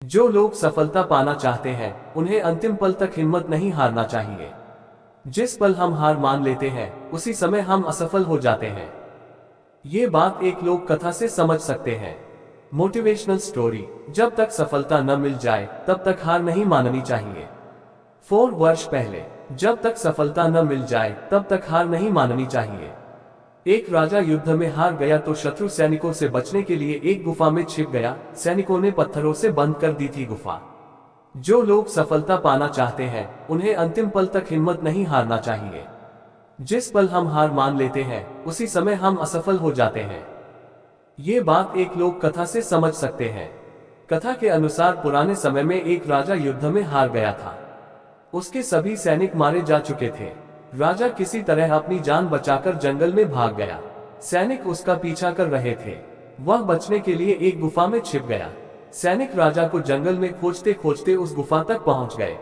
जो लोग सफलता पाना चाहते हैं उन्हें अंतिम पल तक हिम्मत नहीं हारना चाहिए। जिस पल हम हार मान लेते हैं उसी समय हम असफल हो जाते हैं। ये बात एक लोक कथा से समझ सकते हैं। Motivational story. जब तक सफलता न मिल जाए तब तक हार नहीं माननी चाहिए। 4 वर्ष पहले, जब तक सफलता न मिल जाए तब तक हार नहीं माननी चाहिए। एक राजा युद्ध में हार गया तो शत्रु सैनिकों से बचने के लिए एक गुफा में छिप गया। सैनिकों ने पत्थरों से बंद कर दी थी गुफा। जो लोग सफलता पाना चाहते हैं उन्हें अंतिम पल तक हिम्मत नहीं हारना चाहिए। जिस पल हम हार मान लेते हैं उसी समय हम असफल हो जाते हैं। ये बात एक लोक कथा से समझ सकते हैं। कथा के अनुसार पुराने समय में एक राजा युद्ध में हार गया था। उसके सभी सैनिक मारे जा चुके थे। राजा किसी तरह अपनी जान बचाकर जंगल में भाग गया। सैनिक उसका पीछा कर रहे थे। वह बचने के लिए एक गुफा में छिप गया। सैनिक राजा को जंगल में खोजते खोजते उस गुफा तक पहुंच गए।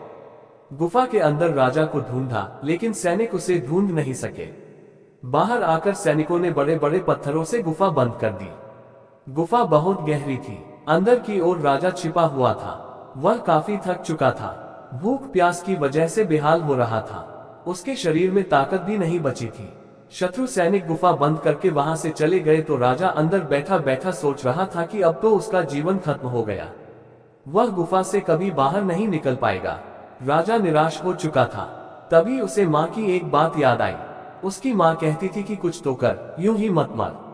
गुफा के अंदर राजा को ढूंढा लेकिन सैनिक उसे ढूंढ नहीं सके। बाहर आकर सैनिकों ने बड़े बड़े पत्थरों से गुफा बंद कर दी। गुफा बहुत गहरी थी। अंदर की ओर राजा छिपा हुआ था। वह काफी थक चुका था। भूख प्यास की वजह से बेहाल हो रहा था। उसके शरीर में ताकत भी नहीं बची थी। शत्रु सैनिक गुफा बंद करके वहां से चले गए तो राजा अंदर बैठा बैठा सोच रहा था कि अब तो उसका जीवन खत्म हो गया। वह गुफा से कभी बाहर नहीं निकल पाएगा। राजा निराश हो चुका था। तभी उसे माँ की एक बात याद आई। उसकी माँ कहती थी कि कुछ तो कर, यूं ही मत मर।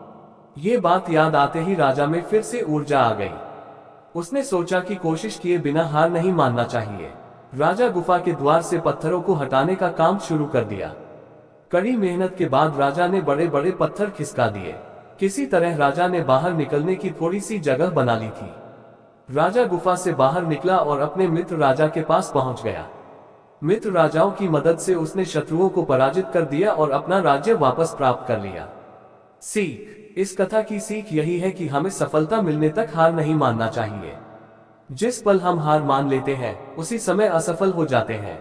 ये बात याद आते ही राजा में फिर से ऊर्जा आ गई। उसने सोचा कि कोशिश किए बिना हार नहीं मानना चाहिए। राजा गुफा के द्वार से पत्थरों को हटाने का काम शुरू कर दिया। कड़ी मेहनत के बाद राजा ने बड़े बड़े पत्थर खिसका दिए। किसी तरह राजा ने बाहर निकलने की थोड़ी सी जगह बना ली थी। राजा गुफा से बाहर निकला और अपने मित्र राजा के पास पहुंच गया। मित्र राजाओं की मदद से उसने शत्रुओं को पराजित कर दिया और अपना राज्य वापस प्राप्त कर लिया। सीख। इस कथा की सीख यही है कि हमें सफलता मिलने तक हार नहीं मानना चाहिए। जिस पल हम हार मान लेते हैं उसी समय असफल हो जाते हैं।